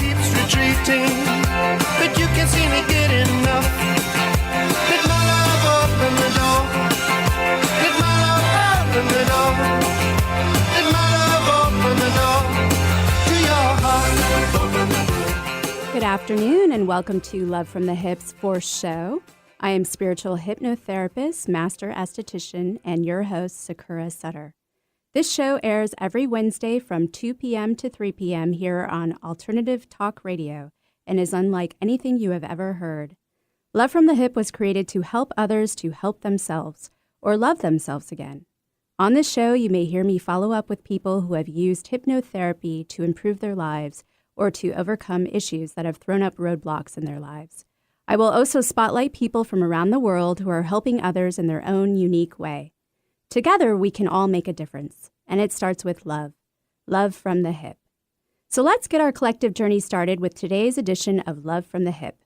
keeps retreating, but you can see me get enough. Let my love open the door. Let my love open the door. Let my love open the door to your heart. Good afternoon and welcome to Love from the Hips 4th show. I am spiritual hypnotherapist, master esthetician, and your host, Sakura Sutter. This show airs every Wednesday from 2 p.m. to 3 p.m. here on Alternative Talk Radio and is unlike anything you have ever heard. Love from the Hip was created to help others to help themselves or love themselves again. On this show, you may hear me follow up with people who have used hypnotherapy to improve their lives or to overcome issues that have thrown up roadblocks in their lives. I will also spotlight people from around the world who are helping others in their own unique way. Together, we can all make a difference, and it starts with love. Love from the hip. So let's get our collective journey started with today's edition of Love from the Hip.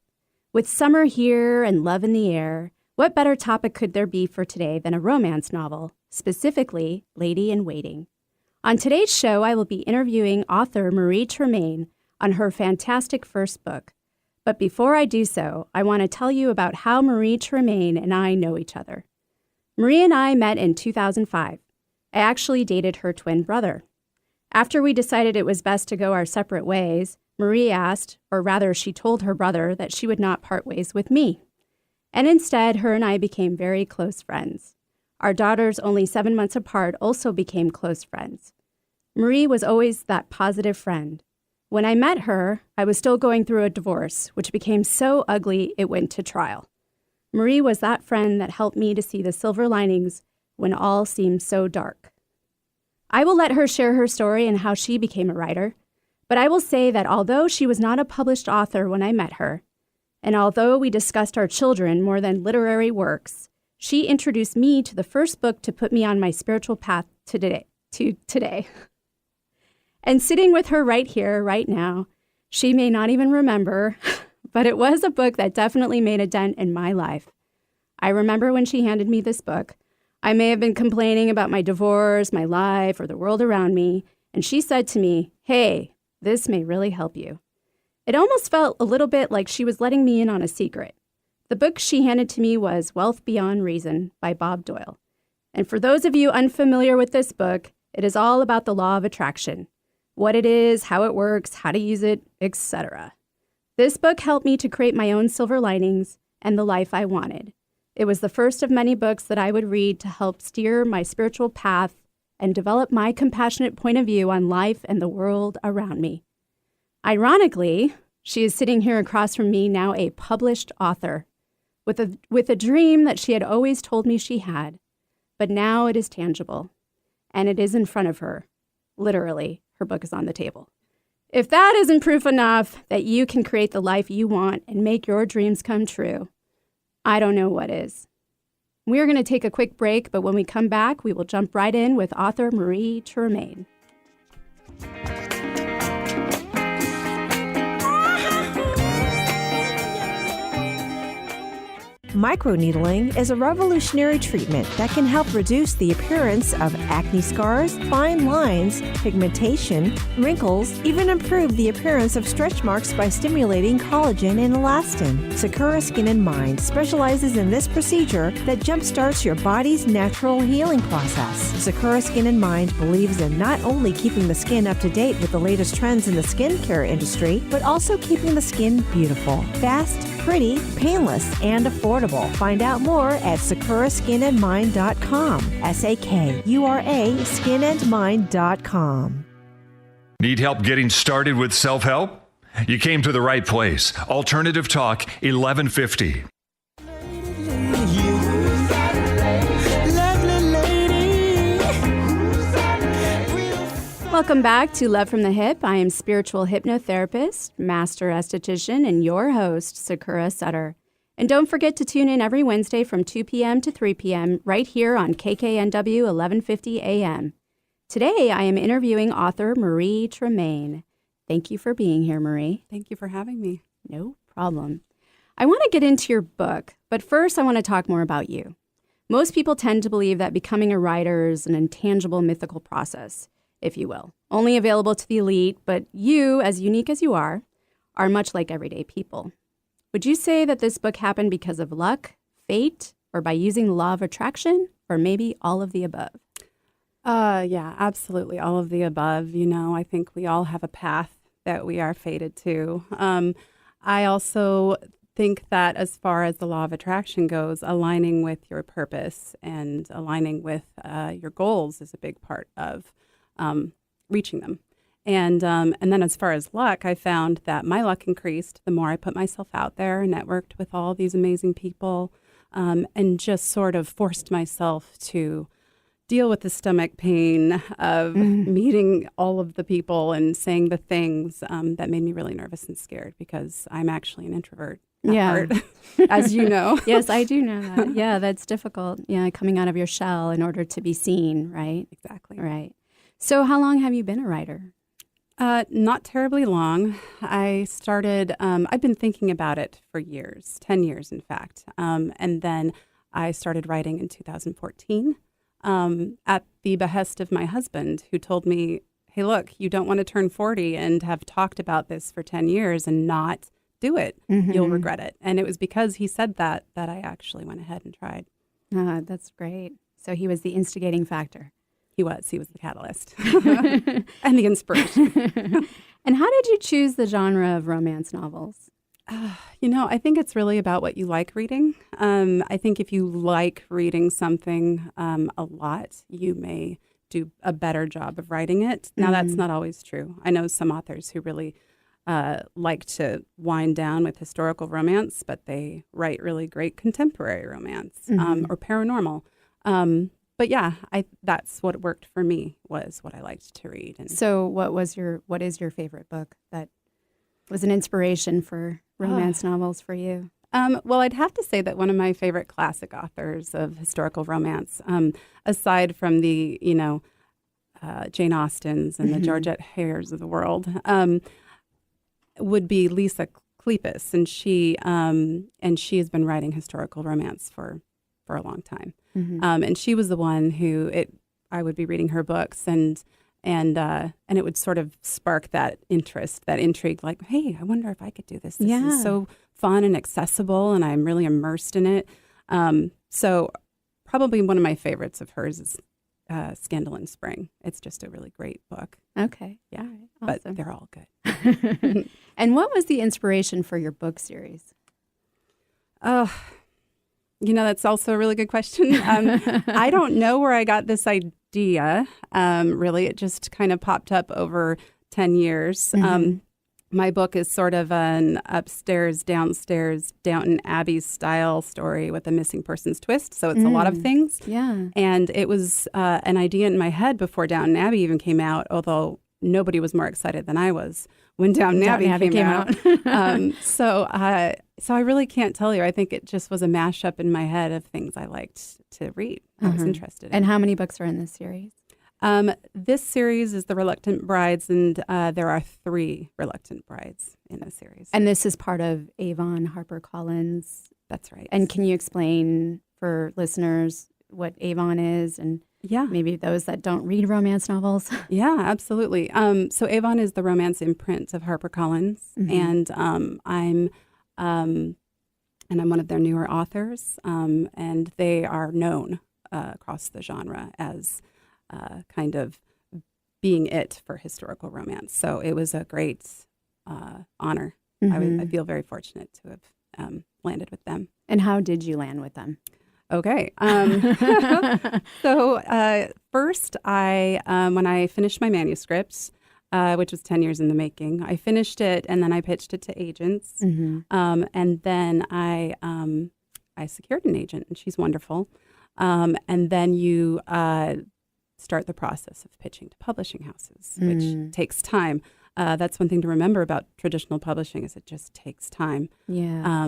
With summer here and love in the air, what better topic could there be for today than a romance novel, specifically Lady in Waiting? On today's show, I will be interviewing author Marie Tremayne on her fantastic first book. But before I do so, I want to tell you about how Marie Tremayne and I know each other. Marie and I met in 2005. I actually dated her twin brother. After we decided it was best to go our separate ways, Marie asked, or rather she told her brother, that she would not part ways with me. And instead, her and I became very close friends. Our daughters, only 7 months apart, also became close friends. Marie was always that positive friend. When I met her, I was still going through a divorce, which became so ugly it went to trial. Marie was that friend that helped me to see the silver linings when all seemed so dark. I will let her share her story and how she became a writer, but I will say that although she was not a published author when I met her, and although we discussed our children more than literary works, she introduced me to the first book to put me on my spiritual path to today. And sitting with her right here, right now, she may not even remember, but it was a book that definitely made a dent in my life. I remember when she handed me this book. I may have been complaining about my divorce, my life, or the world around me, and she said to me, "Hey, this may really help you." It almost felt a little bit like she was letting me in on a secret. The book she handed to me was Wealth Beyond Reason by Bob Doyle. And for those of you unfamiliar with this book, it is all about the law of attraction. What it is, how it works, how to use it, etc. This book helped me to create my own silver linings and the life I wanted. It was the first of many books that I would read to help steer my spiritual path and develop my compassionate point of view on life and the world around me. Ironically, she is sitting here across from me now, a published author, with a dream that she had always told me she had, but now it is tangible, and it is in front of her, literally. Her book is on the table. If that isn't proof enough that you can create the life you want and make your dreams come true, I don't know what is. We are going to take a quick break, but when we come back, we will jump right in with author Marie Tremayne. Microneedling is a revolutionary treatment that can help reduce the appearance of acne scars, fine lines, pigmentation, wrinkles, even improve the appearance of stretch marks by stimulating collagen and elastin. Sakura Skin & Mind specializes in this procedure that jumpstarts your body's natural healing process. Sakura Skin & Mind believes in not only keeping the skin up to date with the latest trends in the skincare industry, but also keeping the skin beautiful, fast, pretty, painless, and affordable. Find out more at sakuraskinandmind.com. SAKURA skinandmind.com. Need help getting started with self-help? You came to the right place. Alternative Talk 1150. Welcome back to Love from the Hip. I am spiritual hypnotherapist, master esthetician, and your host, Sakura Sutter. And don't forget to tune in every Wednesday from 2 p.m. to 3 p.m. right here on KKNW 1150 AM. Today, I am interviewing author Marie Tremayne. Thank you for being here, Marie. Thank you for having me. No problem. I want to get into your book, but first I want to talk more about you. Most people tend to believe that becoming a writer is an intangible mythical process, if you will, only available to the elite, but you, as unique as you are are much like everyday people. Would you say that this book happened because of luck, fate, or by using the law of attraction, or maybe all of the above? Yeah, absolutely. All of the above. I think we all have a path that we are fated to. I also think that as far as the law of attraction goes, aligning with your purpose and aligning with your goals is a big part of reaching them. And then as far as luck, I found that my luck increased the more I put myself out there and networked with all these amazing people, and just sort of forced myself to deal with the stomach pain of meeting all of the people and saying the things that made me really nervous and scared, because I'm actually an introvert at heart, as you know. Yes, I do know that. Yeah, that's difficult. Yeah, coming out of your shell in order to be seen, right? Exactly. Right. So how long have you been a writer? Not terribly long. I started, I've been thinking about it for years, 10 years, in fact. And then I started writing in 2014. At the behest of my husband, who told me, hey, look, you don't want to turn 40 and have talked about this for 10 years and not do it. You'll regret it. And it was because he said that I actually went ahead and tried. That's great. So he was the instigating factor. He was the catalyst and the inspiration. And how did you choose the genre of romance novels? I think it's really about what you like reading. I think if you like reading something a lot, you may do a better job of writing it. Now, that's not always true. I know some authors who really like to wind down with historical romance, but they write really great contemporary romance or paranormal. But yeah, that's what worked for me, was what I liked to read. And so what is your favorite book that was an inspiration for romance novels for you? Well, I'd have to say that one of my favorite classic authors of historical romance, aside from the, Jane Austens and the Georgette Hayers of the world, would be Lisa Kleypas. And she has been writing historical romance for a long time. And she was the one who I would be reading her books and it would sort of spark that interest, that intrigue, like, hey, I wonder if I could do this. This is so fun and accessible, and I'm really immersed in it. So probably one of my favorites of hers is Scandal in Spring. It's just a really great book. Okay. Yeah. All right. Awesome. But they're all good. And what was the inspiration for your book series? That's also a really good question. I don't know where I got this idea. Really, it just kind of popped up over 10 years. My book is sort of an upstairs, downstairs, Downton Abbey style story with a missing persons twist. So it's a lot of things. Yeah. And it was an idea in my head before Downton Abbey even came out, although nobody was more excited than I was when Downton Abbey came out. So I really can't tell you. I think it just was a mashup in my head of things I liked to read. I was interested in. And how many books are in this series? This series is The Reluctant Brides, and there are 3 Reluctant Brides in the series. And this is part of Avon HarperCollins. That's right. And can you explain for listeners what Avon is, and maybe those that don't read romance novels? Yeah, absolutely. So Avon is the romance imprint of HarperCollins, and I'm one of their newer authors, and they are known across the genre as kind of being it for historical romance. So it was a great honor. I feel very fortunate to have landed with them. And how did you land with them? Okay. So first, when I finished my manuscript, which was 10 years in the making, I finished it and then I pitched it to agents. And then I secured an agent, and she's wonderful. And then you start the process of pitching to publishing houses, which takes time. That's one thing to remember about traditional publishing, is it just takes time. Yeah.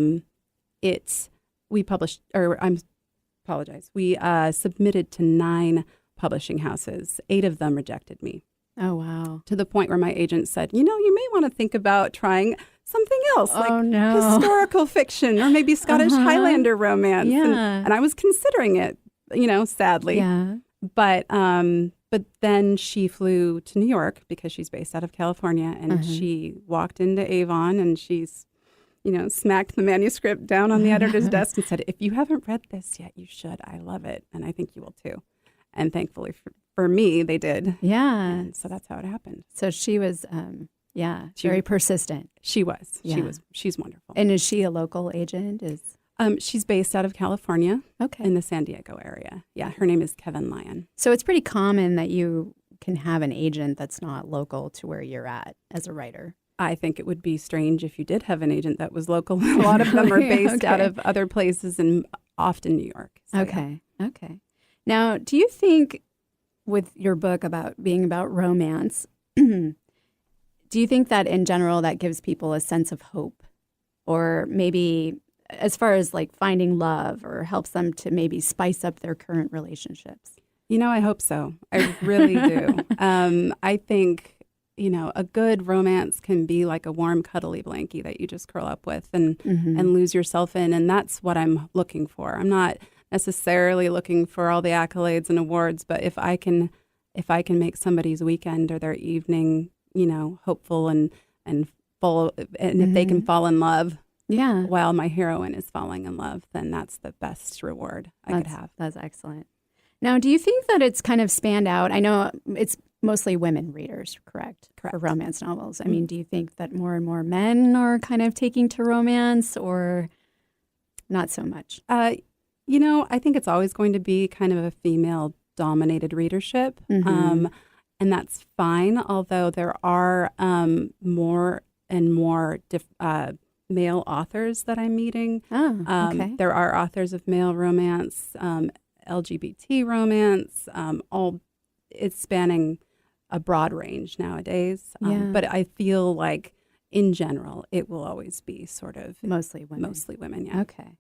We submitted to 9 publishing houses. 8 of them rejected me. Oh, wow. To the point where my agent said, you may want to think about trying something else, like historical fiction or maybe Scottish Highlander romance. Yeah. And I was considering it, sadly. Yeah. But But then she flew to New York because she's based out of California, and she walked into Avon and she's, smacked the manuscript down on the editor's desk and said, "If you haven't read this yet, you should. I love it, and I think you will too." And thankfully for me, they did. Yeah. And so that's how it happened. So she was, very persistent. She was. Yeah. She's wonderful. And is she a local agent? She's based out of California, Okay. in the San Diego area. Yeah, her name is Kevin Lyon. So it's pretty common that you can have an agent that's not local to where you're at as a writer. I think it would be strange if you did have an agent that was local. A lot of them are based out of other places and often New York. So, Okay. Now, do you think with your book about being about romance, do you think that in general that gives people a sense of hope, or maybe as far as like finding love, or helps them to maybe spice up their current relationships? I hope so. I really do. I think, a good romance can be like a warm, cuddly blankie that you just curl up with and lose yourself in. And that's what I'm looking for. I'm not necessarily looking for all the accolades and awards, but if I can make somebody's weekend or their evening, hopeful and full, and if they can fall in love, while my heroine is falling in love, then that's the best reward I could have. That's excellent. Now, do you think that it's kind of spanned out? I know it's mostly women readers, correct? For romance novels. I mean, do you think that more and more men are kind of taking to romance, or not so much? I think it's always going to be kind of a female-dominated readership, and that's fine, although there are more and more male authors that I'm meeting. Okay. There are authors of male romance, LGBT romance, it's spanning a broad range nowadays. But I feel like in general, it will always be sort of mostly women. Mostly women, yeah. Okay.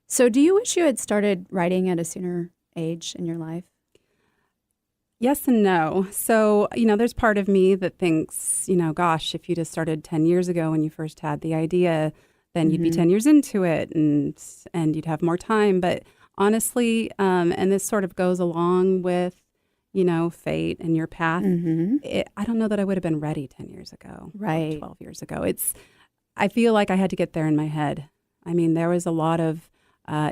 So do you wish you had started writing at a sooner age in your life? Yes and no. So, there's part of me that thinks, gosh, if you just started 10 years ago when you first had the idea, then you'd be 10 years into it and you'd have more time. But honestly, and this sort of goes along with, fate and your path. I don't know that I would have been ready 10 years ago, right? 12 years ago. I feel like I had to get there in my head. I mean, there was a lot of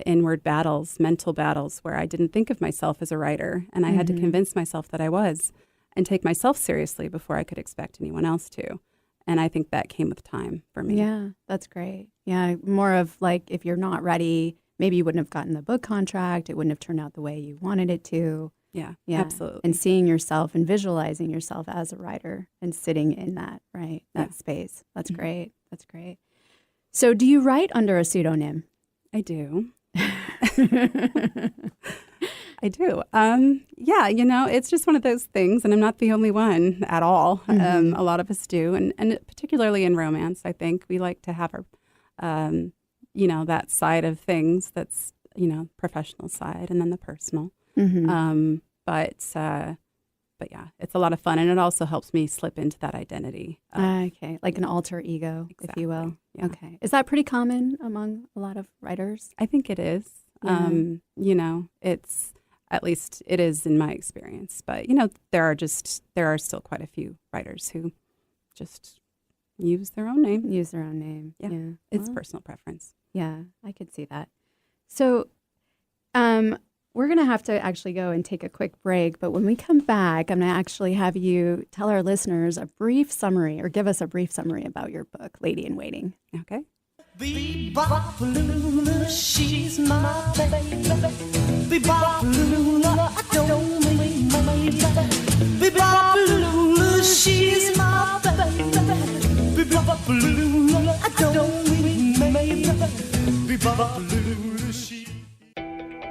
inward battles, mental battles, where I didn't think of myself as a writer, and I had to convince myself that I was, and take myself seriously before I could expect anyone else to. And I think that came with time for me. Yeah, that's great. Yeah, more of like, if you're not ready, maybe you wouldn't have gotten the book contract. It wouldn't have turned out the way you wanted it to. Yeah, yeah, absolutely. And seeing yourself and visualizing yourself as a writer and sitting in that, right, that space. That's great. That's great. So do you write under a pseudonym? I do. I do. Yeah, it's just one of those things, and I'm not the only one at all. A lot of us do, and particularly in romance, I think we like to have our, that side of things that's, professional side, and then the personal. But yeah, it's a lot of fun, and it also helps me slip into that identity. Okay, like an alter ego, if you will. Yeah. Okay, is that pretty common among a lot of writers? I think it is. It's, at least it is in my experience. But there are still quite a few writers who just use their own name. Use their own name. Yeah. It's personal preference. Yeah, I could see that. So, we're going to have to actually go and take a quick break, but when we come back, I'm going to actually have you tell our listeners a brief summary, or give us a brief summary about your book, Lady in Waiting. Okay. Bebop-Lula, she's my baby. Bebop-Lula, I don't mean maybe. Bebop-Lula, she's my baby. Bebop-Lula, I don't mean maybe. Bebop-Lula, she.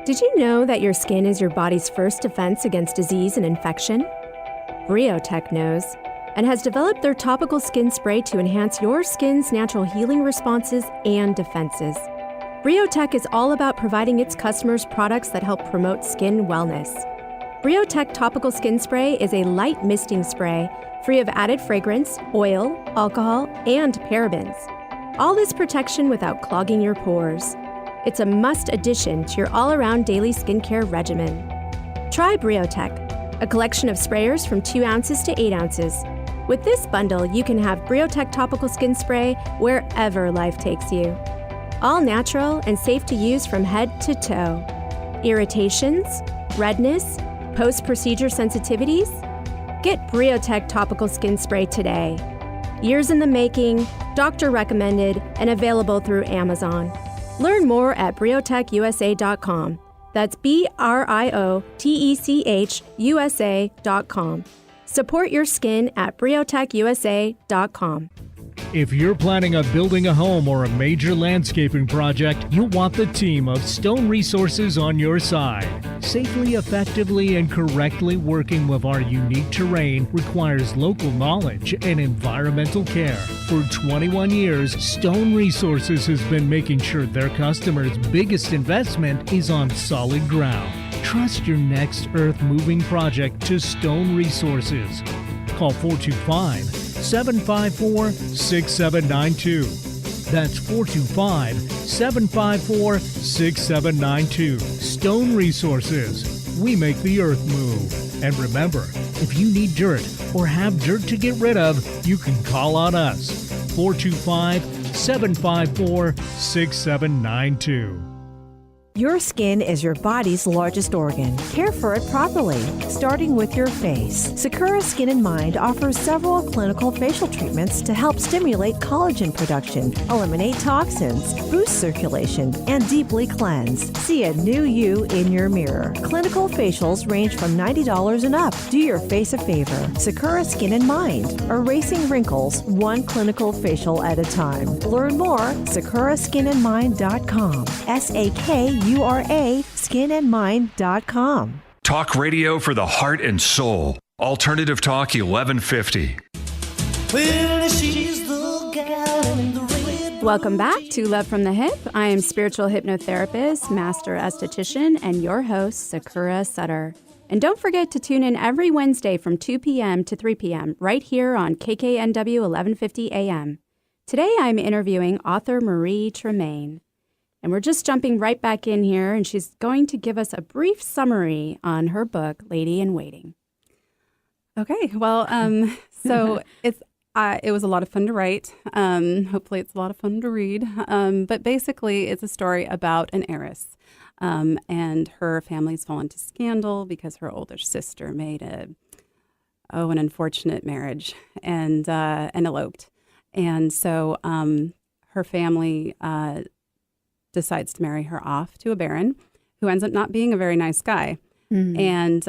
Did you know that your skin is your body's first defense against disease and infection? Briotech knows and has developed their topical skin spray to enhance your skin's natural healing responses and defenses. Briotech is all about providing its customers products that help promote skin wellness. Briotech topical skin spray is a light misting spray free of added fragrance, oil, alcohol, and parabens. All this protection without clogging your pores. It's a must addition to your all-around daily skincare regimen. Try Briotech. a collection of sprayers from 2 ounces to 8 ounces. With this bundle, you can have BrioTech topical skin spray wherever life takes you. All natural and safe to use from head to toe. Irritations, redness, post-procedure sensitivities? Get BrioTech topical skin spray today. Years in the making, doctor recommended, and available through Amazon. Learn more at briotechusa.com. That's BRIOTECHUSA.com. Support your skin at briotechusa.com. If you're planning on building a home or a major landscaping project, you'll want the team of Stone Resources on your side. Safely, effectively, and correctly working with our unique terrain requires local knowledge and environmental care. For 21 years, Stone Resources has been making sure their customers' biggest investment is on solid ground. Trust your next earth-moving project to Stone Resources. Call 425-754-6792. That's 425-754-6792. Stone Resources. We make the earth move. And remember, if you need dirt or have dirt to get rid of, you can call on us. 425-754-6792. Your skin is your body's largest organ. Care for it properly, starting with your face. Sakura Skin and Mind offers several clinical facial treatments to help stimulate collagen production, eliminate toxins, boost circulation, and deeply cleanse. See a new you in your mirror. Clinical facials range from $90 and up. Do your face a favor. Sakura Skin and Mind, erasing wrinkles one clinical facial at a time. Learn more, sakuraskinandmind.com. SAKURA skinandmind.com. Talk radio for the heart and soul. Alternative Talk 1150. Well, she's the gal in the red. Welcome back to Love from the Hip. I am spiritual hypnotherapist, master esthetician, and your host, Sakura Sutter. And don't forget to tune in every Wednesday from 2 p.m. to 3 p.m. right here on KKNW 1150 AM. Today I'm interviewing author Marie Tremayne. And we're just jumping right back in here, and she's going to give us a brief summary on her book, Lady in Waiting. Okay, well, so it was a lot of fun to write. Hopefully it's a lot of fun to read. But basically, it's a story about an heiress. And her family's fallen into scandal because her older sister made an unfortunate marriage and eloped. And so her family decides to marry her off to a baron who ends up not being a very nice guy. Mm-hmm. And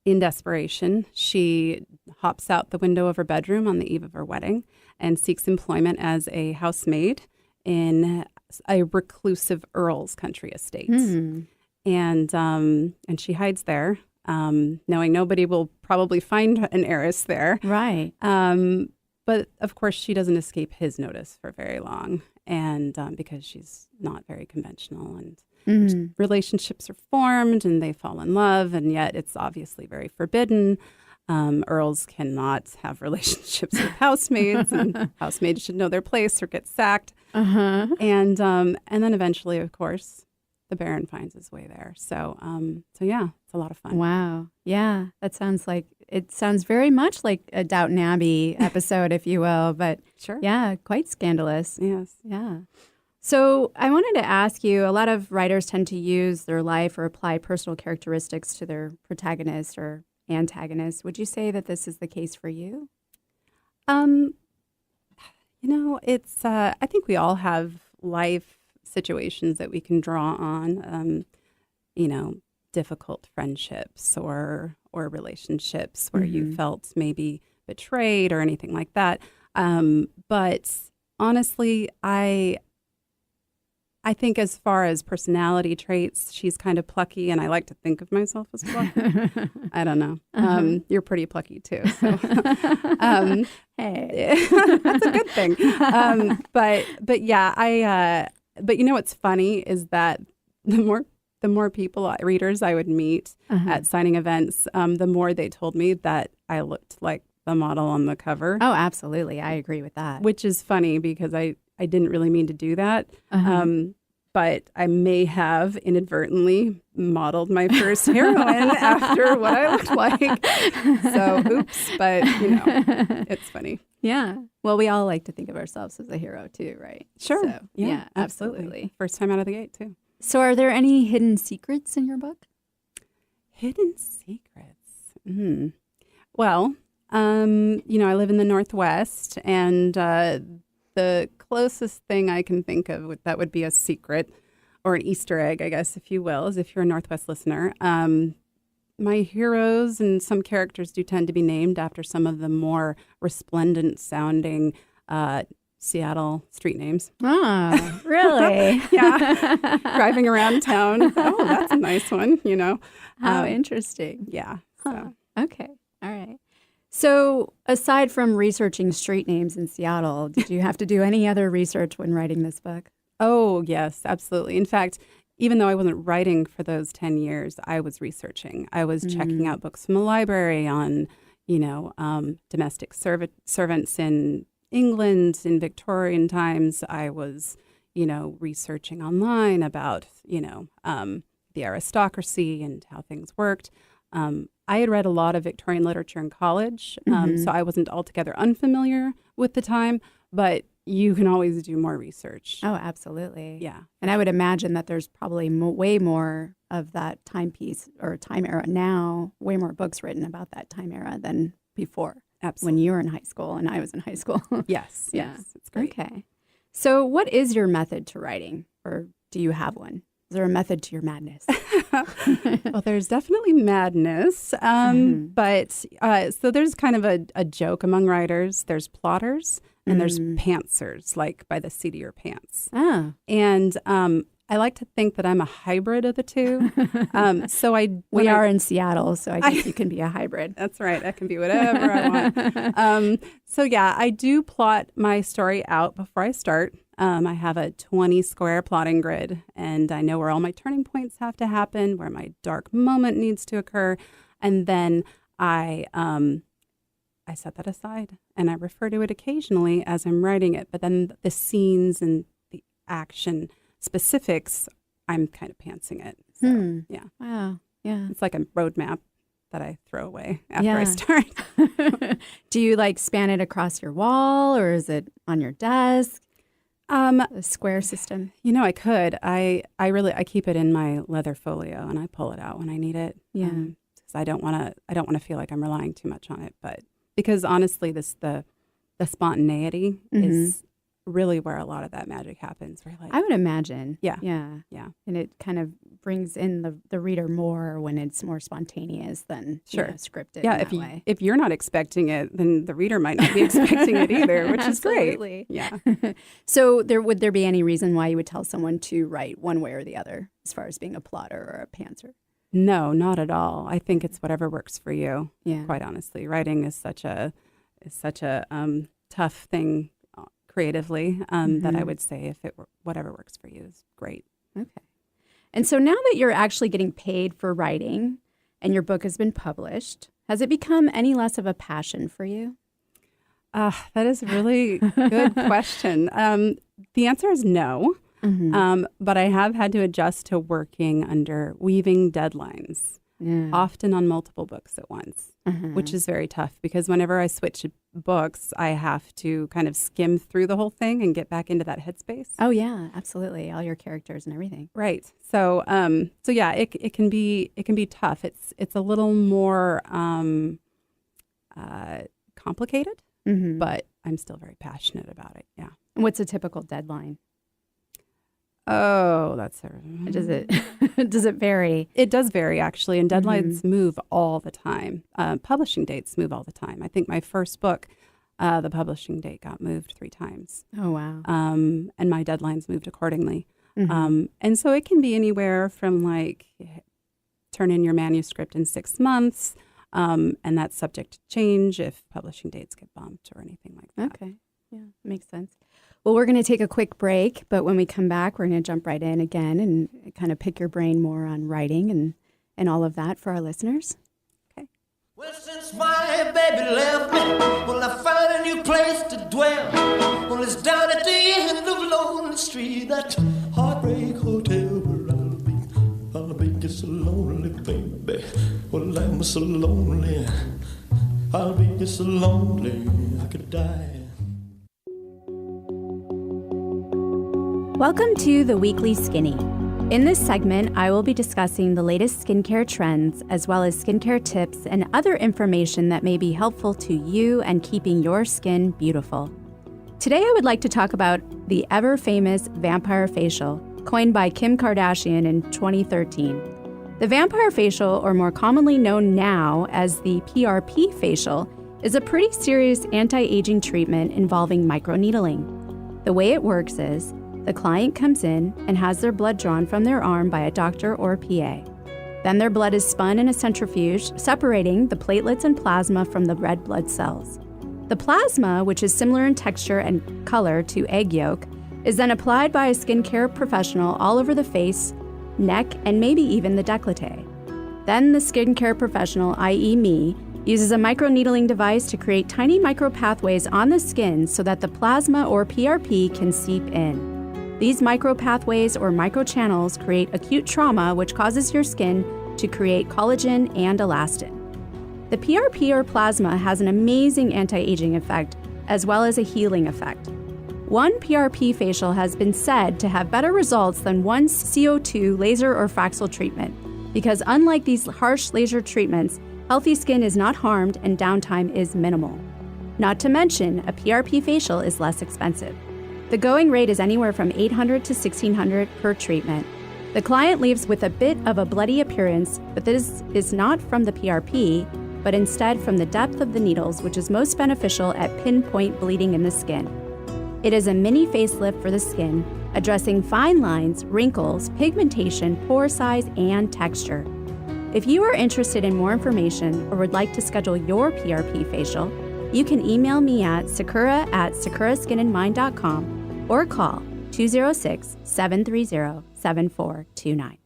in desperation, she hops out the window of her bedroom on the eve of her wedding and seeks employment as a housemaid in a reclusive earl's country estate. Mm-hmm. And she hides there, knowing nobody will probably find an heiress there. Right. But of course, she doesn't escape his notice for very long. And because she's not very conventional, and relationships are formed and they fall in love, and yet it's obviously very forbidden. Earls cannot have relationships with housemaids, and housemaids should know their place or get sacked. Uh-huh. And then eventually, of course, the Baron finds his way there. So yeah, it's a lot of fun. Wow. Yeah, that sounds like, it sounds very much like a Downton Abbey episode, if you will, but sure. Yeah, quite scandalous. Yes. Yeah. So I wanted to ask you, a lot of writers tend to use their life or apply personal characteristics to their protagonist or antagonist. Would you say that this is the case for you? It's, I think we all have life situations that we can draw on, difficult friendships or relationships where you felt maybe betrayed or anything like that. But honestly, I think as far as personality traits, she's kind of plucky, and I like to think of myself as plucky. I don't know. You're pretty plucky too. So. Hey, that's a good thing. But yeah, but what's funny is that the more people, readers I would meet at signing events, the more they told me that I looked like the model on the cover. Oh, absolutely. I agree with that. Which is funny because I didn't really mean to do that. but I may have inadvertently modeled my first heroine after what I looked like. So, oops, but it's funny. Yeah. Well, we all like to think of ourselves as a hero too, right? Sure. So, yeah, absolutely. First time out of the gate too. So are there any hidden secrets in your book? Hidden secrets. Well, I live in the Northwest, and the closest thing I can think of that would be a secret or an Easter egg, I guess, if you will, is if you're a Northwest listener. My heroes and some characters do tend to be named after some of the more resplendent sounding Seattle street names. Ah, really? Yeah. Driving around town. Oh, that's a nice one, How interesting. Yeah. Huh. Okay. All right. So aside from researching street names in Seattle, did you have to do any other research when writing this book? Oh, yes, absolutely. In fact, even though I wasn't writing for those 10 years, I was researching. I was checking out books from the library on, domestic servants in England in Victorian times. I was, researching online about, the aristocracy and how things worked. I had read a lot of Victorian literature in college, so I wasn't altogether unfamiliar with the time, but you can always do more research. Oh, absolutely. Yeah. And I would imagine that there's probably way more of that timepiece or time era now, way more books written about that time era than before. Absolutely. When you were in high school and I was in high school. Yes. Yeah. Yes. It's great. Okay. So what is your method to writing, or do you have one? Is there a method to your madness? Well, there's definitely madness. But so there's kind of a joke among writers. There's plotters and there's pantsers, like by the seat of your pants. Ah. And I like to think that I'm a hybrid of the two. We are in Seattle, so I guess you can be a hybrid. That's right. I can be whatever I want. I do plot my story out before I start. I have a 20-square plotting grid, and I know where all my turning points have to happen, where my dark moment needs to occur, and then I set that aside, and I refer to it occasionally as I'm writing it. But then the scenes and the action specifics, I'm kind of pantsing it. So, yeah. Wow. Yeah. It's like a roadmap that I throw away after I start. Do you span it across your wall, or is it on your desk? A square system. I could. I keep it in my leather folio, and I pull it out when I need it. Yeah. Because I don't want to feel like I'm relying too much on it. But because honestly, the spontaneity is really where a lot of that magic happens. Where I would imagine. Yeah. And it kind of brings in the reader more when it's more spontaneous than scripted. Yeah, if you're not expecting it, then the reader might not be expecting it either, which is great. Yeah. So would there be any reason why you would tell someone to write one way or the other as far as being a plotter or a pantser? No, not at all. I think it's whatever works for you. Yeah. Quite honestly, writing is such a tough thing creatively that I would say if it were whatever works for you is great. Okay. And so now that you're actually getting paid for writing and your book has been published, has it become any less of a passion for you? That is a really good question. The answer is no, but I have had to adjust to working under weaving deadlines, often on multiple books at once, which is very tough because whenever I switch books, I have to kind of skim through the whole thing and get back into that headspace. Oh yeah, absolutely. All your characters and everything. Right. So yeah, it can be tough. It's a little more complicated, but I'm still very passionate about it. Yeah. And what's a typical deadline? Oh, does it vary? It does vary, actually, and deadlines move all the time. Publishing dates move all the time. I think my first book, the publishing date got moved 3 times. Oh, wow. And my deadlines moved accordingly. And so it can be anywhere from turn in your manuscript in 6 months, and that's subject to change if publishing dates get bumped or anything like that. Okay. Yeah, makes sense. Well, we're going to take a quick break, but when we come back, we're going to jump right in again and kind of pick your brain more on writing and all of that for our listeners. Okay. Well, since my baby left me, well, I found a new place to dwell. Well, it's down at the end of Lonely Street, that heartbreak hotel. was so lonely. I'll be so lonely I could die. Welcome to The Weekly Skinny. In this segment, I will be discussing the latest skincare trends, as well as skincare tips and other information that may be helpful to you and keeping your skin beautiful. Today, I would like to talk about the ever-famous vampire facial, coined by Kim Kardashian in 2013. The vampire facial, or more commonly known now as the PRP facial, is a pretty serious anti-aging treatment involving microneedling. The way it works is, the client comes in and has their blood drawn from their arm by a doctor or PA. Then their blood is spun in a centrifuge, separating the platelets and plasma from the red blood cells. The plasma, which is similar in texture and color to egg yolk, is then applied by a skincare professional all over the face, neck, and maybe even the décolleté. Then the skincare professional, i.e. me, uses a microneedling device to create tiny micropathways on the skin so that the plasma or PRP can seep in. These micropathways or microchannels create acute trauma, which causes your skin to create collagen and elastin. The PRP or plasma has an amazing anti-aging effect as well as a healing effect. One PRP facial has been said to have better results than one CO2 laser or Fraxel treatment because unlike these harsh laser treatments, healthy skin is not harmed and downtime is minimal. Not to mention, a PRP facial is less expensive. The going rate is anywhere from $800 to $1,600 per treatment. The client leaves with a bit of a bloody appearance, but this is not from the PRP, but instead from the depth of the needles, which is most beneficial at pinpoint bleeding in the skin. It is a mini facelift for the skin, addressing fine lines, wrinkles, pigmentation, pore size, and texture. If you are interested in more information or would like to schedule your PRP facial, you can email me at sakura@sakuraskinandmind.com or call 206-730-7429.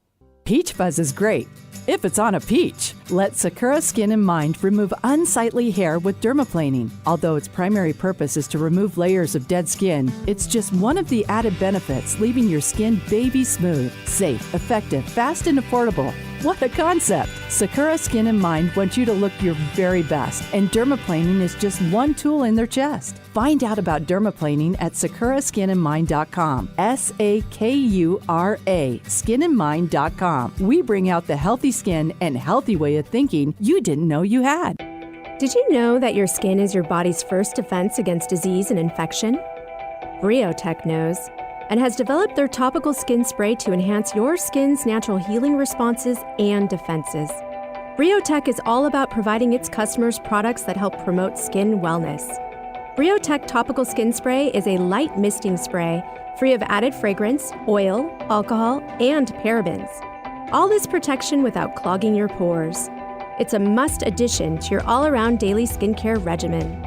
Peach fuzz is great if it's on a peach. Let Sakura Skin and Mind remove unsightly hair with dermaplaning. Although its primary purpose is to remove layers of dead skin, it's just one of the added benefits, leaving your skin baby smooth, safe, effective, fast, and affordable. What a concept! Sakura Skin and Mind wants you to look your very best, and dermaplaning is just one tool in their chest. Find out about dermaplaning at sakuraskinandmind.com. SAKURA, skinandmind.com. We bring out the healthy skin and healthy way of thinking you didn't know you had. Did you know that your skin is your body's first defense against disease and infection? Briotech knows and has developed their topical skin spray to enhance your skin's natural healing responses and defenses. Briotech is all about providing its customers products that help promote skin wellness. Briotech Topical Skin Spray is a light misting spray free of added fragrance, oil, alcohol, and parabens. All this protection without clogging your pores. It's a must addition to your all-around daily skincare regimen.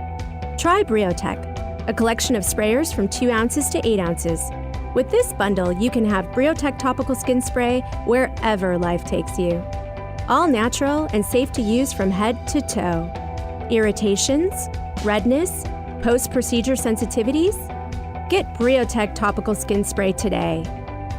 Try Briotech, a collection of sprayers from 2 ounces to 8 ounces. With this bundle, you can have Briotech Topical Skin Spray wherever life takes you. All natural and safe to use from head to toe. Irritations, redness, post-procedure sensitivities? Get Briotech Topical Skin Spray today.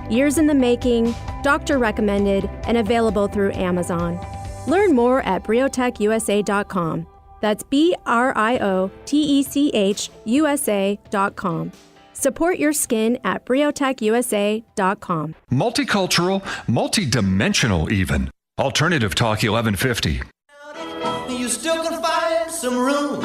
Years in the making, doctor recommended, and available through Amazon. Learn more at briotechusa.com. That's BRIOTECHUSA.com. Support your skin at briotechusa.com. Multicultural, multidimensional even. Alternative Talk 1150. You still can find some room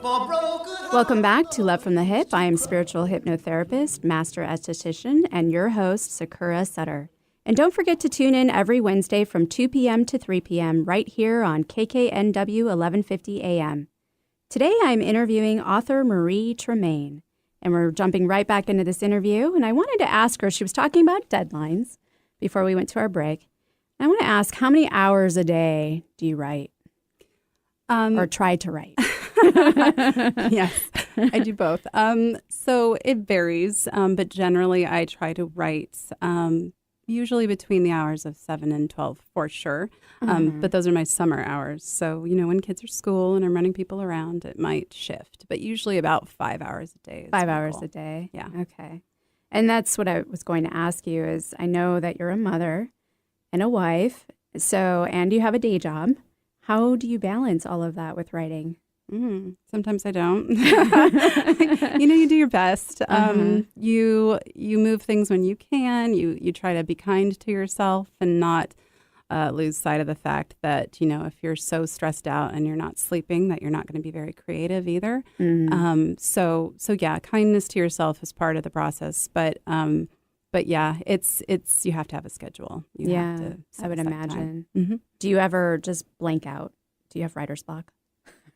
for broken. Welcome back to Love from the Hip. I am spiritual hypnotherapist, master esthetician, and your host, Sakura Sutter. And don't forget to tune in every Wednesday from 2 p.m. to 3 p.m. right here on KKNW 1150 AM. Today I'm interviewing author Marie Tremayne. And we're jumping right back into this interview. And I wanted to ask her, she was talking about deadlines before we went to our break. I want to ask, how many hours a day do you write? Or try to write? Yes, I do both. So it varies, but generally I try to write usually between the hours of 7 and 12 for sure. But those are my summer hours. So, you know, when kids are school and I'm running people around, it might shift, but usually about 5 hours a day. 5 hours a day? Yeah. Okay. And that's what I was going to ask you is I know that you're a mother and a wife, so, and you have a day job. How do you balance all of that with writing? Sometimes I don't. You do your best. You move things when you can. You try to be kind to yourself and not lose sight of the fact that, if you're so stressed out and you're not sleeping, that you're not going to be very creative either. So yeah, kindness to yourself is part of the process. But yeah, it's you have to have a schedule. You have to set I would aside imagine. time. Do you ever just blank out? Do you have writer's block?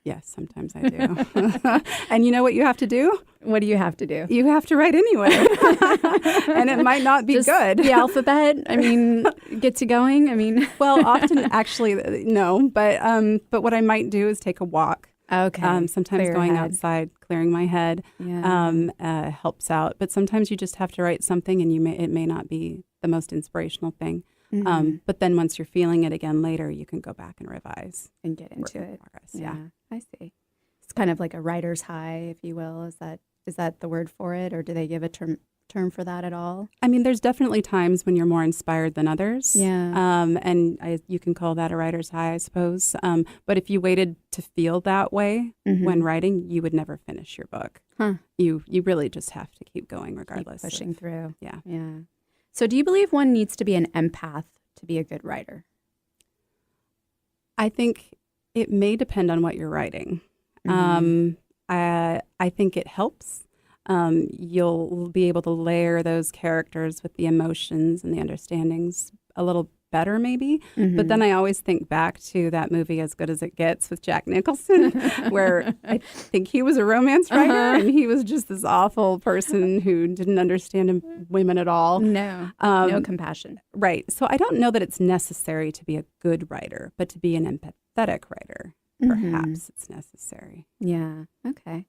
Yes, sometimes I do. And you know what you have to do? What do you have to do? You have to write anyway. And it might not be Just good. The alphabet, gets you going. Well, often actually, no. But what I might do is take a walk. Okay. Sometimes Clear going head. outside, clearing my head helps out. But sometimes you just have to write something and it may not be the most inspirational thing. But then once you're feeling it again later, you can go back and revise. And get into it. Progress. Yeah. I see. It's kind of like a writer's high, if you will. Is that the word for it, or do they give a term for that at all? There's definitely times when you're more inspired than others. Yeah. You can call that a writer's high, I suppose. But if you waited to feel that way when writing, you would never finish your book. Huh. You really just have to keep going regardless. Keep pushing through. Yeah. Yeah. So do you believe one needs to be an empath to be a good writer? I think it may depend on what you're writing. I think it helps. You'll be able to layer those characters with the emotions and the understandings a little better, maybe. But then I always think back to that movie As Good as It Gets with Jack Nicholson, where I think he was a romance writer and he was just this awful person who didn't understand women at all. No, no compassion. Right. So I don't know that it's necessary to be a good writer, but to be an empathetic writer, perhaps it's necessary. Yeah. Okay.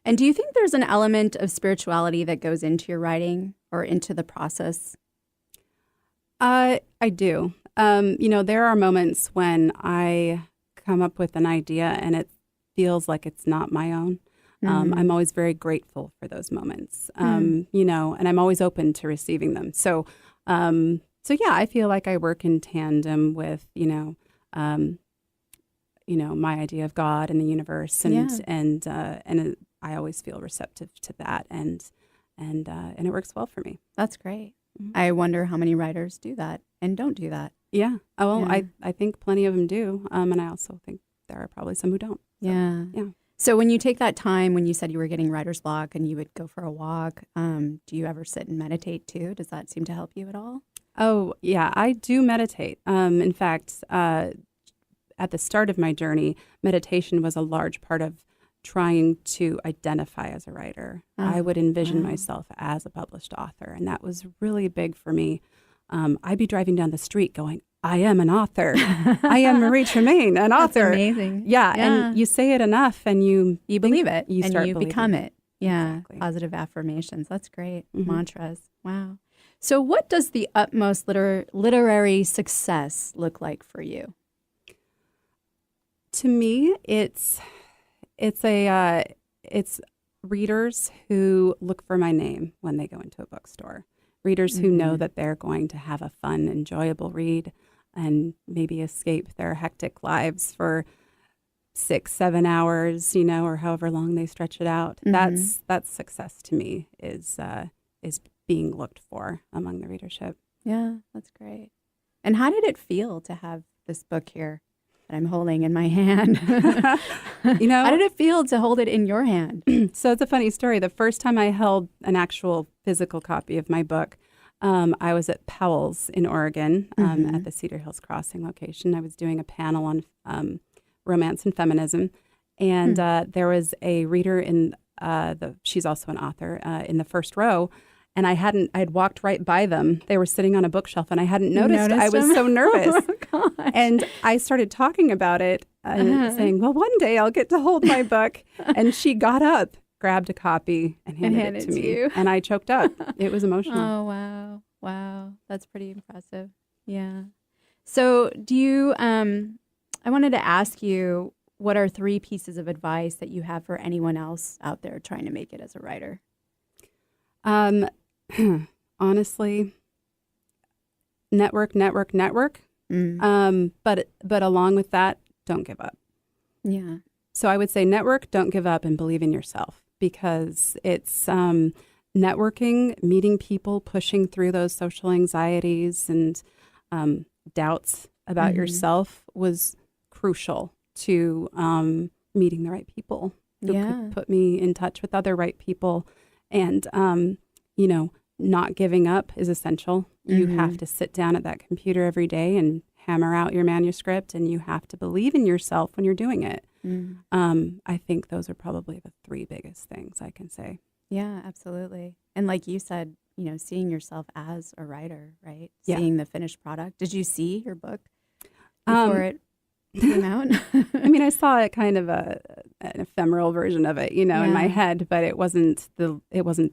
And do you think there's an element of spirituality that goes into your writing or into the process? I do. There are moments when I come up with an idea and it feels like it's not my own. I'm always very grateful for those moments, and I'm always open to receiving them. So yeah, I feel like I work in tandem with, my idea of God and the universe, and I always feel receptive to that, and it works well for me. That's great. I wonder how many writers do that and don't do that. Yeah. I think plenty of them do. And I also think there are probably some who don't. So, yeah. So when you take that time, when you said you were getting writer's block and you would go for a walk, do you ever sit and meditate too? Does that seem to help you at all? Oh, yeah, I do meditate. In fact, at the start of my journey, meditation was a large part of trying to identify as a writer. I would envision myself as a published author, and that was really big for me. I'd be driving down the street going, I am an author. I am Marie Tremayne, an author. That's amazing. Yeah, and you say it enough and you believe it, you and start you believing become it. Yeah, Exactly. Positive affirmations. That's great. Mantras. Wow. So what does the utmost literary success look like for you? To me, it's readers who look for my name when they go into a bookstore. Readers who know that they're going to have a fun, enjoyable read and maybe escape their hectic lives for 6-7 hours, or however long they stretch it out. That's success to me, is being looked for among the readership. Yeah, that's great. And how did it feel to have this book here that I'm holding in my hand? How did it feel to hold it in your hand? So it's a funny story. The first time I held an actual physical copy of my book, I was at Powell's in Oregon at the Cedar Hills Crossing location. I was doing a panel on romance and feminism, and there was a reader in she's also an author in the first row. And I had walked right by them. They were sitting on a bookshelf, and I hadn't noticed. I was so nervous. Oh, gosh. And I started talking about it and saying, well, one day I'll get to hold my book. And she got up, grabbed a copy, and handed it to me. You. And I choked up. It was emotional. Oh, wow. Wow. That's pretty impressive. Yeah. So do you, I wanted to ask you, what are 3 pieces of advice that you have for anyone else out there trying to make it as a writer? Honestly, network. But along with that, don't give up. Yeah. So I would say network, don't give up, and believe in yourself, because it's networking, meeting people, pushing through those social anxieties and doubts about yourself was crucial to meeting the right people who could put me in touch with other right people. And, not giving up is essential. You have to sit down at that computer every day and hammer out your manuscript, and you have to believe in yourself when you're doing it. I think those are probably the three biggest things I can say. Yeah, absolutely. And like you said, seeing yourself as a writer, right? Yeah. Seeing the finished product. Did you see your book before it came out? I mean, I saw it kind of an ephemeral version of it, in my head, but it wasn't the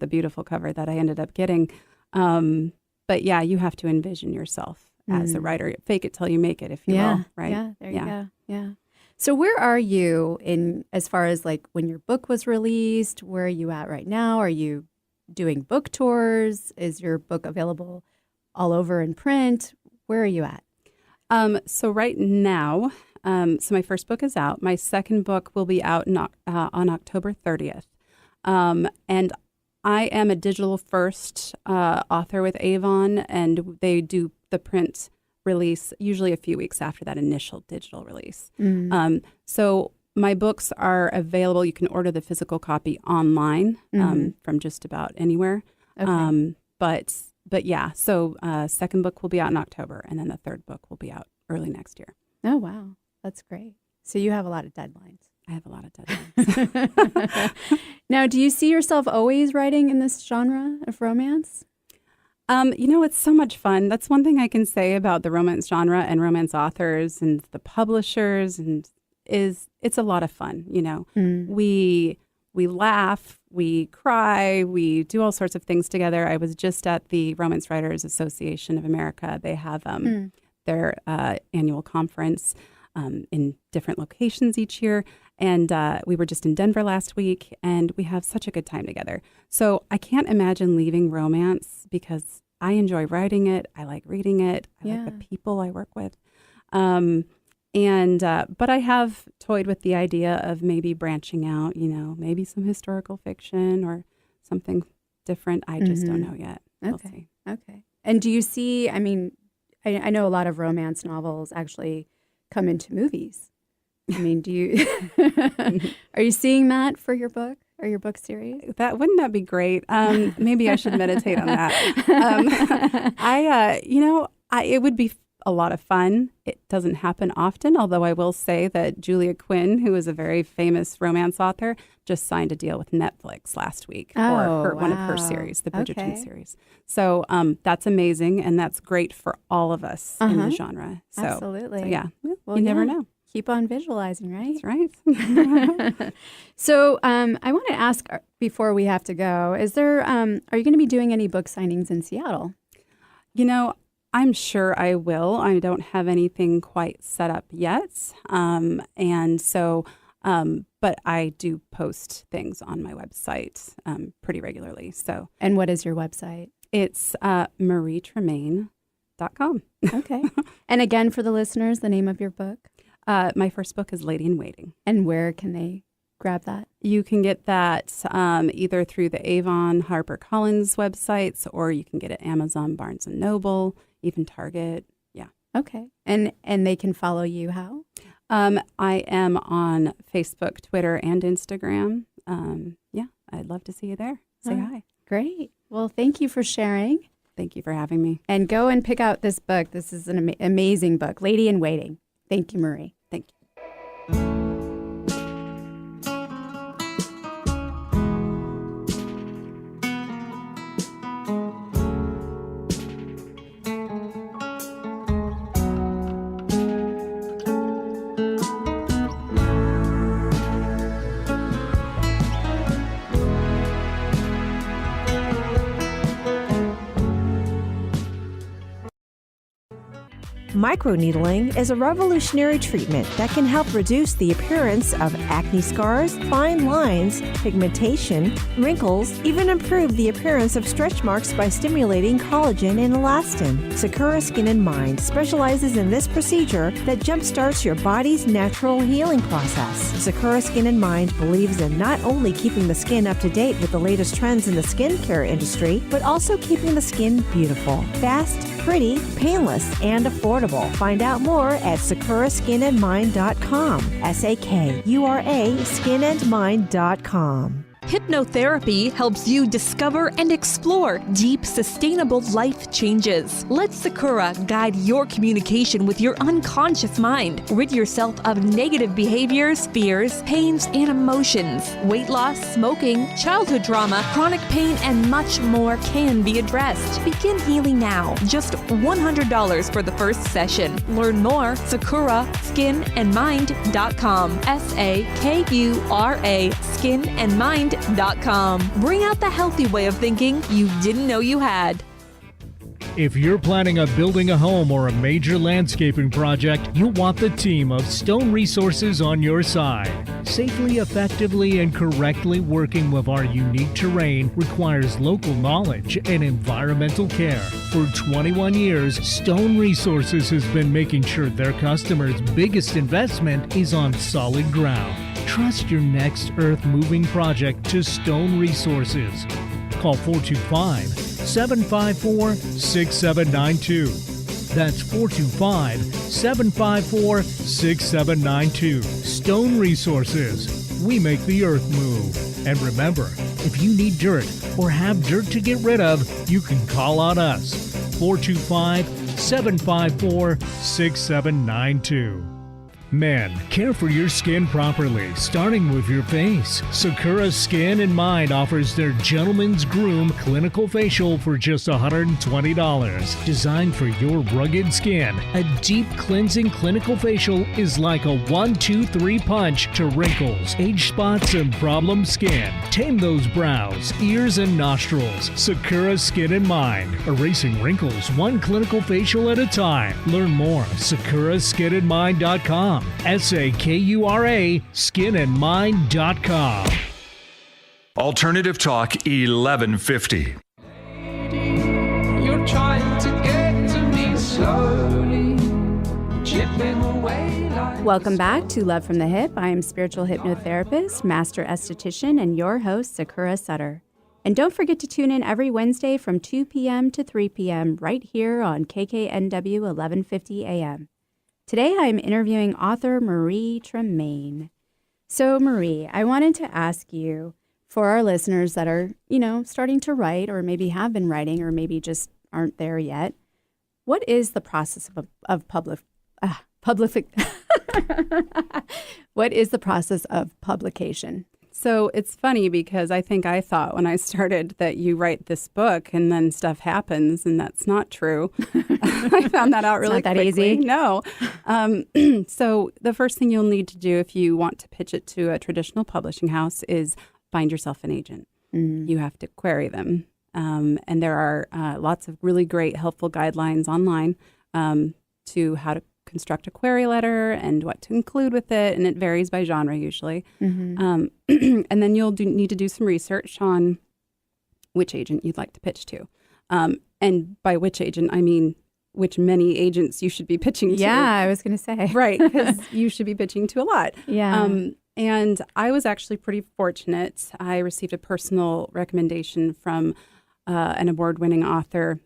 beautiful cover that I ended up getting. But yeah, you have to envision yourself as a writer. Fake it till you make it, if you will, right? Yeah, there you go. Yeah. So where are you in as far as like when your book was released? Where are you at right now? Are you doing book tours? Is your book available all over in print? Where are you at? So right now, so my first book is out. My second book will be out on October 30th. And I am a digital first author with Avon, and they do the print release usually a few weeks after that initial digital release. So my books are available. You can order the physical copy online from just about anywhere. Okay. But yeah, so second book will be out in October, and then the third book will be out early next year. Oh, wow. That's great. So you have a lot of deadlines. I have a lot of deadlines. Now, do you see yourself always writing in this genre of romance? It's so much fun. That's one thing I can say about the romance genre and romance authors and the publishers, and it's a lot of fun. We laugh, we cry, we do all sorts of things together. I was just at the Romance Writers Association of America. They have their annual conference in different locations each year. And we were just in Denver last week, and we have such a good time together. So I can't imagine leaving romance, because I enjoy writing it. I like reading it. I like the people I work with. But I have toyed with the idea of maybe branching out, maybe some historical fiction or something different. I just don't know yet. We'll see. Okay. And do you see, I mean, I know a lot of romance novels actually come into movies. I mean, are you seeing that for your book or your book series? Wouldn't that be great? Maybe I should meditate on that. It would be a lot of fun. It doesn't happen often, although I will say that Julia Quinn, who is a very famous romance author, just signed a deal with Netflix last week for one of her series, the Bridgerton series. So that's amazing, and that's great for all of us in the genre. So, absolutely. So yeah, you never know. Keep on visualizing, right? That's right. So I want to ask before we have to go, are you going to be doing any book signings in Seattle? I'm sure I will. I don't have anything quite set up yet. But I do post things on my website pretty regularly. So. And what is your website? It's marietremaine.com. Okay. And again, for the listeners, the name of your book? My first book is Lady in Waiting. And where can they grab that? You can get that either through the Avon HarperCollins websites, or you can get it at Amazon, Barnes & Noble, even Target. Yeah. Okay. And they can follow you how? I am on Facebook, Twitter, and Instagram. I'd love to see you there. Say hi. Great. Well, thank you for sharing. Thank you for having me. And go and pick out this book. This is an amazing book, Lady in Waiting. Thank you, Marie. Thank you. Microneedling is a revolutionary treatment that can help reduce the appearance of acne scars, fine lines, pigmentation, wrinkles, even improve the appearance of stretch marks by stimulating collagen and elastin. Sakura Skin and Mind specializes in this procedure that jumpstarts your body's natural healing process. Sakura Skin and Mind believes in not only keeping the skin up to date with the latest trends in the skincare industry, but also keeping the skin beautiful, fast, pretty, painless, and affordable. Find out more at sakuraskinandmind.com. SAKURA skinandmind.com. Hypnotherapy helps you discover and explore deep, sustainable life changes. Let Sakura guide your communication with your unconscious mind. Rid yourself of negative behaviors, fears, pains, and emotions. Weight loss, smoking, childhood trauma, chronic pain, and much more can be addressed. Begin healing now. Just $100 for the first session. Learn more, sakuraskinandmind.com. SAKURA skinandmind.com. Bring out the healthy way of thinking you didn't know you had. If you're planning on building a home or a major landscaping project, you'll want the team of Stone Resources on your side. Safely, effectively, and correctly working with our unique terrain requires local knowledge and environmental care. For 21 years, Stone Resources has been making sure their customers' biggest investment is on solid ground. Trust your next earth-moving project to Stone Resources. Call 425-754-6792. That's 425-754-6792. Stone Resources. We make the earth move. And remember, if you need dirt or have dirt to get rid of, you can call on us. 425-754-6792. Men, care for your skin properly, starting with your face. Sakura Skin and Mind offers their Gentleman's Groom Clinical Facial for just $120. Designed for your rugged skin, a deep cleansing clinical facial is like a 1-2-3 punch to wrinkles, age spots, and problem skin. Tame those brows, ears, and nostrils. Sakura Skin and Mind, erasing wrinkles one clinical facial at a time. Learn more at sakuraskinandmind.com. SAKURA skinandmind.com. Alternative Talk 1150. You're trying to get to me slowly, chipping away like... Welcome back to Love from the Hip. I am spiritual hypnotherapist, master esthetician, and your host, Sakura Sutter. And don't forget to tune in every Wednesday from 2 p.m. to 3 p.m. right here on KKNW 1150 AM. Today, I'm interviewing author Marie Tremayne. So, Marie, I wanted to ask you, for our listeners that are, starting to write or maybe have been writing or maybe just aren't there yet, what is the process of what is the process of publication? So it's funny because I think I thought when I started that you write this book and then stuff happens, and that's not true. I found that out really quickly. It's not that easy. No. So the first thing you'll need to do if you want to pitch it to a traditional publishing house is find yourself an agent. Mm. You have to query them. And there are lots of really great helpful guidelines online to how to construct a query letter and what to include with it, and it varies by genre usually. Mm-hmm. And then you'll need to do some research on which agent you'd like to pitch to. And by which agent, I mean which many agents you should be pitching to. Yeah, I was going to say. Right, because you should be pitching to a lot. Yeah. And I was actually pretty fortunate. I received a personal recommendation from an award-winning author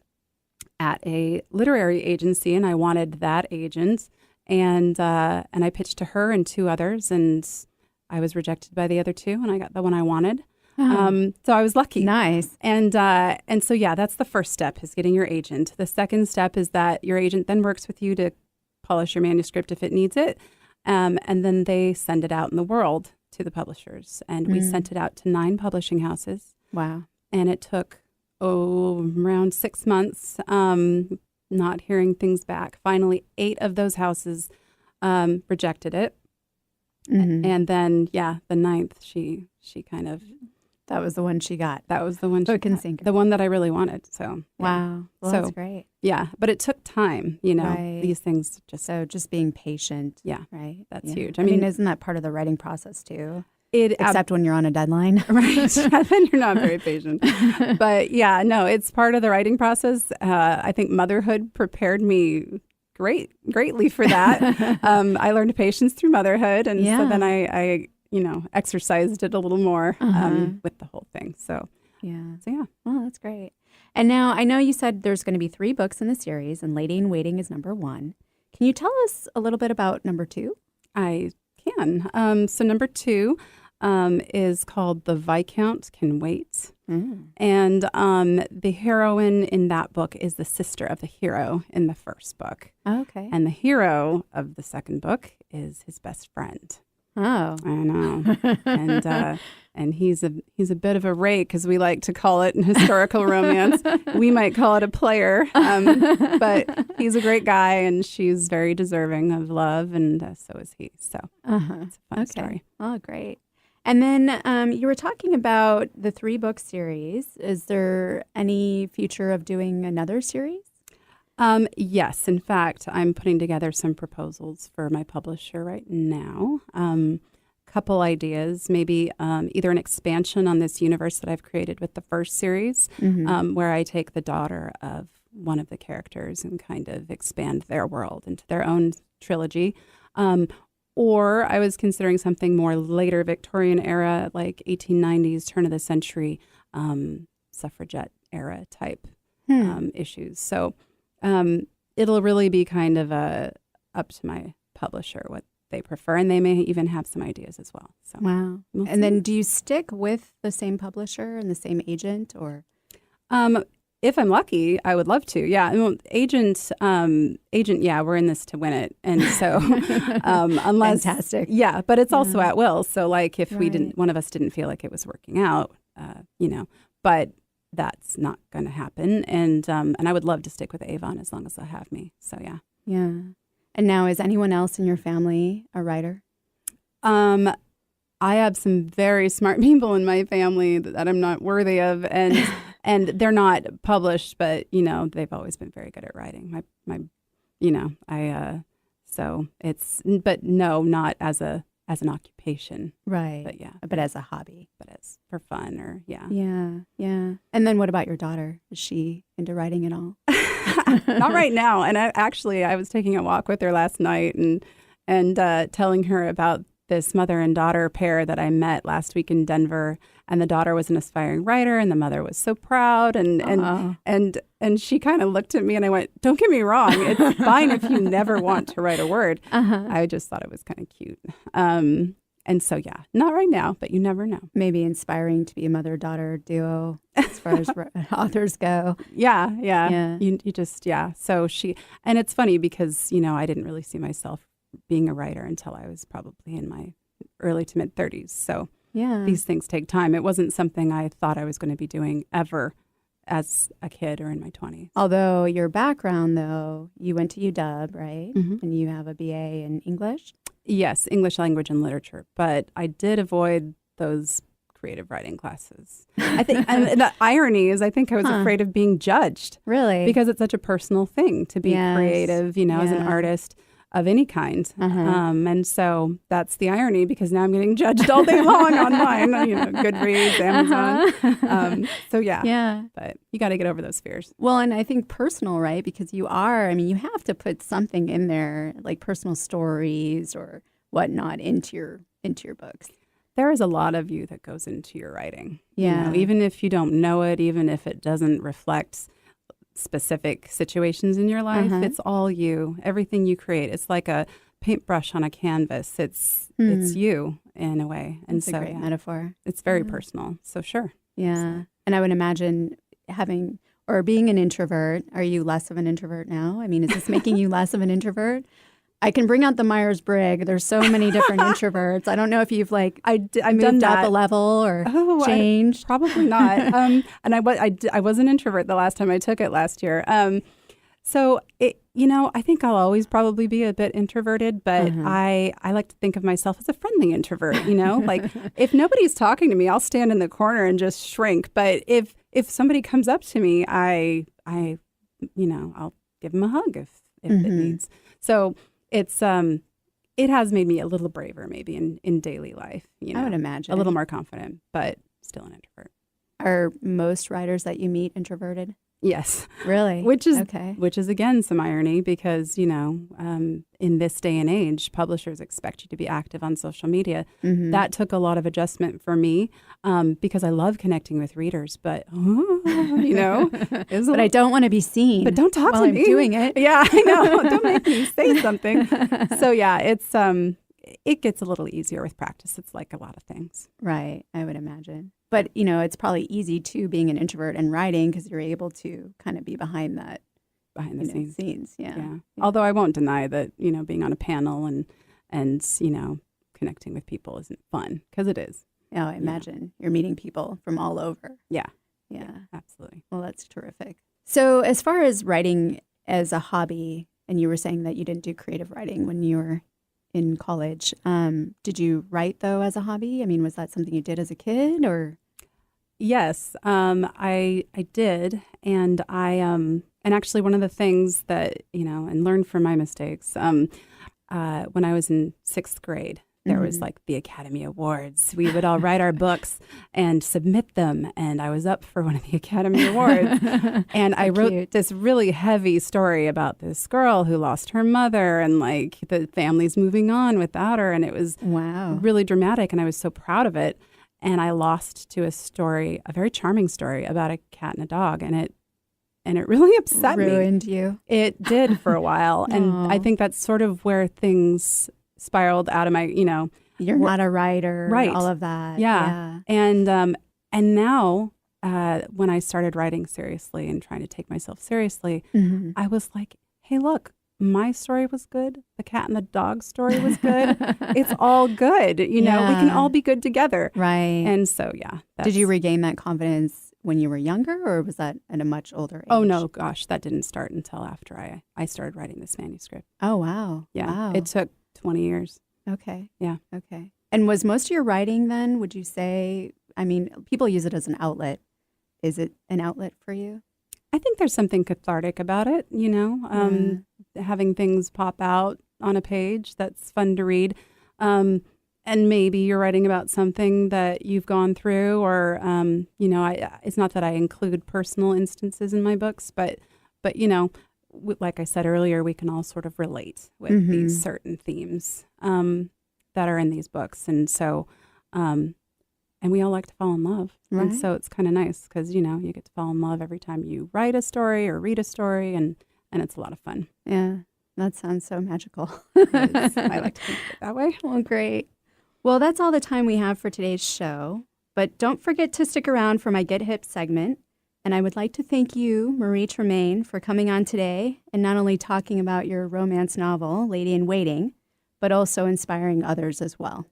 at a literary agency, and I wanted that agent, and I pitched to her and two others, and I was rejected by the other two, and I got the one I wanted. So I was lucky. Nice. And so yeah, that's the first step, is getting your agent. The second step is that your agent then works with you to polish your manuscript if it needs it, and then they send it out in the world to the publishers, and we sent it out to 9 publishing houses. Wow. And it took around 6 months, not hearing things back. Finally, 8 of those houses rejected it. Mm-hmm. And then, the 9th, she kind of That was the one she got. That was the one. Hook and sinker. The one that I really wanted. So yeah. Wow. Well, So, that's great. Yeah, but it took time. You know, Right. these things just. So just being patient. Yeah, Right. that's Yeah. huge. I mean, isn't that part of the writing process too? Except when you're on a deadline. right, then you're not very patient. But yeah, no, it's part of the writing process. I think motherhood prepared me greatly for that. I learned patience through motherhood, and so then I exercised it a little more with the whole thing. So yeah. yeah. Well, that's great. And now I know you said there's going to be 3 books in the series, and Lady in Waiting is number 1. Can you tell us a little bit about number 2? I can. So number 2 is called The Viscount Can Wait. And the heroine in that book is the sister of the hero in the first book. Okay. And the hero of the second book is his best friend. Oh. I know. And he's a bit of a rake, as we like to call it in historical romance. We might call it a player. But he's a great guy, and she's very deserving of love, and so is he. So it's a fun story. Oh, great. And then you were talking about the 3-book series. Is there any future of doing another series? Yes. In fact, I'm putting together some proposals for my publisher right now. Couple ideas, maybe either an expansion on this universe that I've created with the first series, where I take the daughter of one of the characters and kind of expand their world into their own trilogy. Or I was considering something more later Victorian era, like 1890s, turn of the century, suffragette era type issues. So it'll really be kind of up to my publisher what they prefer, and they may even have some ideas as well. So wow. And then do you stick with the same publisher and the same agent, or? If I'm lucky, I would love to. Yeah, well, agent. Yeah, we're in this to win it, and so unless fantastic. Yeah, but it's also at will. So like, if one of us didn't feel like it was working out, but that's not going to happen. And I would love to stick with Avon as long as they'll have me. So yeah. Yeah. And now, is anyone else in your family a writer? I have some very smart people in my family that I'm not worthy of, and they're not published, but they've always been very good at writing. But no, not as an occupation, right? But yeah, but as a hobby, but as for fun, or yeah. And then what about your daughter? Is she into writing at all? Not right now. And I was taking a walk with her last night and telling her about this mother and daughter pair that I met last week in Denver, and the daughter was an aspiring writer, and the mother was so proud, and she kind of looked at me, and I went, "Don't get me wrong, it's fine if you never want to write a word." I just thought it was kind of cute, and so yeah, not right now, but you never know. Maybe inspiring to be a mother-daughter duo as far as authors go. Yeah. You just So and it's funny because I didn't really see myself being a writer until I was probably in my early to mid 30s. So these things take time. It wasn't something I thought I was going to be doing ever as a kid or in my 20s. Although your background, though, you went to UW, right? Mm-hmm. And you have a BA in English? Yes, English language and literature. But I did avoid those creative writing classes. I think, and the irony is I think I was afraid of being judged. Really? Because it's such a personal thing to be creative, as an artist of any kind. And so that's the irony, because now I'm getting judged all day long online, Goodreads, Amazon. So yeah. But you got to get over those fears. Well, and I think personal, right? Because you have to put something in there, like personal stories or whatnot into your books. There is a lot of you that goes into your writing. Yeah. Even if you don't know it, even if it doesn't reflect specific situations in your life, it's all you. Everything you create, it's like a paintbrush on a canvas. It's you in a way. And That's a great metaphor. It's very personal. So sure. Yeah. So. And I would imagine being an introvert. Are you less of an introvert now? I mean, is this making you less of an introvert? I can bring out the Myers-Briggs. There's so many different introverts. I don't know if you've I've moved up a level or changed. Probably not. And I was an introvert the last time I took it last year. So it, I think I'll always probably be a bit introverted, but I like to think of myself as a friendly introvert, Like if nobody's talking to me, I'll stand in the corner and just shrink. But if somebody comes up to me, I'll give them a hug if it needs. So it's it has made me a little braver maybe in daily life. I would imagine. A little more confident, but still an introvert. Are most writers that you meet introverted? Yes. Really? Which is again some irony because, in this day and age, publishers expect you to be active on social media. That took a lot of adjustment for me because I love connecting with readers, but, but I don't want to be seen. But don't talk while to I'm me. doing it. Yeah, I know. Don't make me say something. So yeah, it gets a little easier with practice. It's like a lot of things. Right. I would imagine. But, it's probably easy, too, being an introvert and writing because you're able to kind of be behind the scenes. Yeah. Although I won't deny that, being on a panel and connecting with people isn't fun because it is. Oh, I imagine. You're meeting people from all over. Yeah. Yeah. Absolutely. Well, that's terrific. So as far as writing as a hobby, and you were saying that you didn't do creative writing when you were in college. Did you write, though, as a hobby? I mean, was that something you did as a kid or? Yes, I did. And and actually one of the things that, and learned from my mistakes, when I was in 6th grade, there was like the Academy Awards. We would all write our books and submit them. And I was up for one of the Academy Awards. And I wrote this really heavy story about this girl who lost her mother and like the family's moving on without her. And it was really dramatic. And I was so proud of it. And I lost to a very charming story about a cat and a dog. And it really upset me. Ruined you. It did for a while. And I think that's sort of where things spiraled out of my, You're not a writer, right? All of that, yeah. And now when I started writing seriously and trying to take myself seriously, I was like, hey, look, my story was good. The cat and the dog story was good. It's all good. We can all be good together, right? And so, yeah. Did you regain that confidence when you were younger, or was that at a much older age? Oh no, gosh, that didn't start until after I started writing this manuscript. Oh wow, yeah, wow. It took 20 years. Okay. Yeah. Okay. And was most of your writing then, would you say, I mean, people use it as an outlet. Is it an outlet for you? I think there's something cathartic about it, having things pop out on a page that's fun to read. And maybe you're writing about something that you've gone through or, it's not that I include personal instances in my books, but like I said earlier, we can all sort of relate with these certain themes that are in these books. And so, and we all like to fall in love. Right. And so it's kind of nice because, you get to fall in love every time you write a story or read a story. And it's a lot of fun. Yeah, that sounds so magical. I like to think of it that way. Well, great. Well, that's all the time we have for today's show. But don't forget to stick around for my Get Hip segment. And I would like to thank you, Marie Tremayne, for coming on today and not only talking about your romance novel, Lady in Waiting, but also inspiring others as well.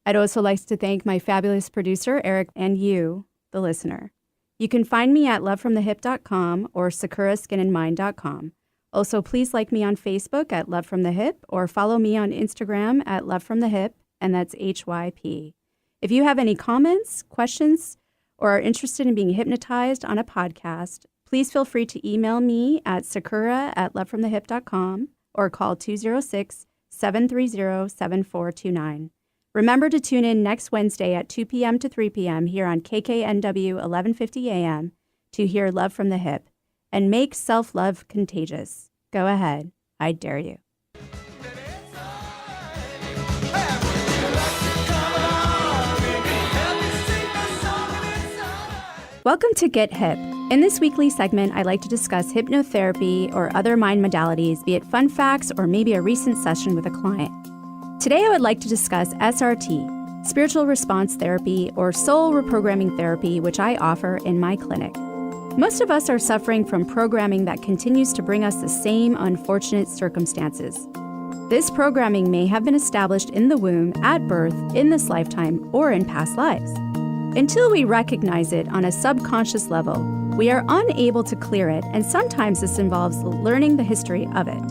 I'd also like to thank my fabulous producer, Eric, and you, the listener. You can find me at lovefromthehip.com or sakuraskinandmind.com. Also, please like me on Facebook at Love From The Hip or follow me on Instagram at Love From The Hip, and that's HYP. If you have any comments, questions, or are interested in being hypnotized on a podcast, please feel free to email me at sakura@lovefromthehip.com or call 206-730-7429. Remember to tune in next Wednesday at 2 p.m. to 3 p.m. here on KKNW 1150 AM to hear Love from the Hip and make self-love contagious. Go ahead. I dare you. Welcome to Get Hip. In this weekly segment, I like to discuss hypnotherapy or other mind modalities, be it fun facts or maybe a recent session with a client. Today, I would like to discuss SRT, Spiritual Response Therapy or Soul Reprogramming Therapy, which I offer in my clinic. Most of us are suffering from programming that continues to bring us the same unfortunate circumstances. This programming may have been established in the womb, at birth, in this lifetime, or in past lives. Until we recognize it on a subconscious level, we are unable to clear it, and sometimes this involves learning the history of it.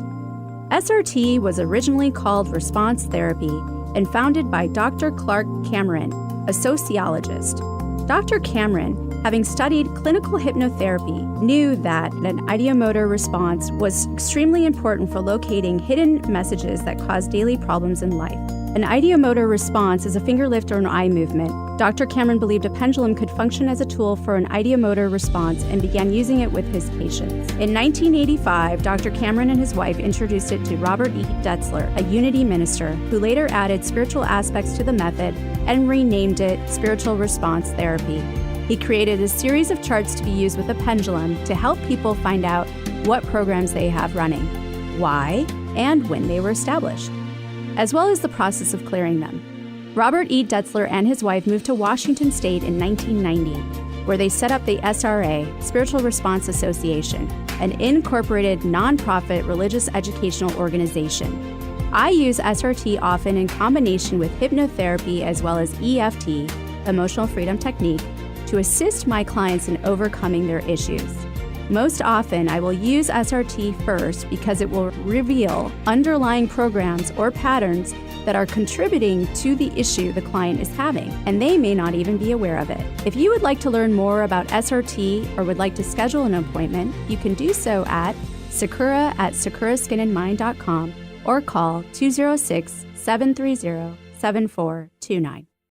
SRT was originally called response therapy and founded by Dr. Clark Cameron, a sociologist. Dr. Cameron, having studied clinical hypnotherapy, knew that an ideomotor response was extremely important for locating hidden messages that cause daily problems in life. An ideomotor response is a finger lift or an eye movement. Dr. Cameron believed a pendulum could function as a tool for an ideomotor response and began using it with his patients. In 1985, Dr. Cameron and his wife introduced it to Robert E. Detzler, a Unity minister, who later added spiritual aspects to the method and renamed it Spiritual Response Therapy. He created a series of charts to be used with a pendulum to help people find out what programs they have running, why, and when they were established, as well as the process of clearing them. Robert E. Detzler and his wife moved to Washington State in 1990, where they set up the SRA, Spiritual Response Association, an incorporated nonprofit religious educational organization. I use SRT often in combination with hypnotherapy as well as EFT, Emotional Freedom Technique, to assist my clients in overcoming their issues. Most often, I will use SRT first because it will reveal underlying programs or patterns that are contributing to the issue the client is having, and they may not even be aware of it. If you would like to learn more about SRT or would like to schedule an appointment, you can do so at sakura@sakuraskinandmind.com or call 206-730-7429.